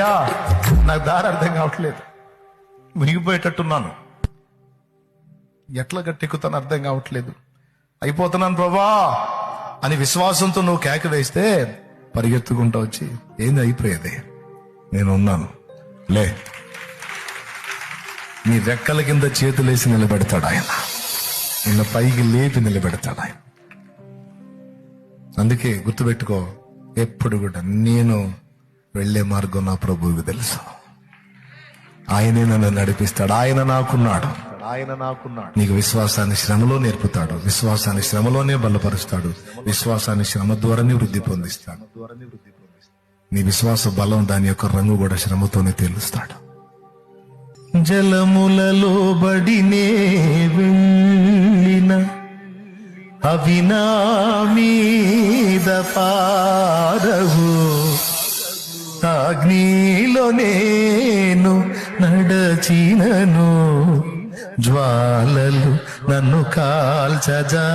అయ్యా నాకు దారి అర్థం కావట్లేదు, మునిగిపోయేటట్టున్నాను, ఎట్లా గట్టెక్కుతాను అర్థం కావట్లేదు, అయిపోతున్నాను ప్రభా అని విశ్వాసంతో నువ్వు కేక వేస్తే పరిగెత్తుకుంటూ వచ్చి ఏంది అయిపోయేది, నేను ఉన్నాను, లే, నీ రెక్కల కింద చేతులేసి నిలబెడతాడు ఆయన, నిన్న పైకి లేపి నిలబెడతాడు ఆయన. అందుకే గుర్తుపెట్టుకో, ఎప్పుడు కూడా నేను వెళ్లే మార్గం నా ప్రభువుకి తెలుసు, ఆయనే నన్ను నడిపిస్తాడు, ఆయన నాకున్నాడు. నీకు విశ్వాసాన్ని శ్రమలో నేర్పుతాడు, విశ్వాసాన్ని శ్రమలోనే బలపరుస్తాడు, విశ్వాసాన్ని శ్రమ ద్వారానే వృద్ధి పొందిస్తాడు. నీ విశ్వాస బలం దాని యొక్క రంగు కూడా శ్రమతోనే తెలుస్తాడు. జలములలో బడినే వెళ్ళిన అవి నా మీద పారవు, అగ్నిలో నేను నడచినను జ్వాలలు నన్ను కాల్చజాలవు.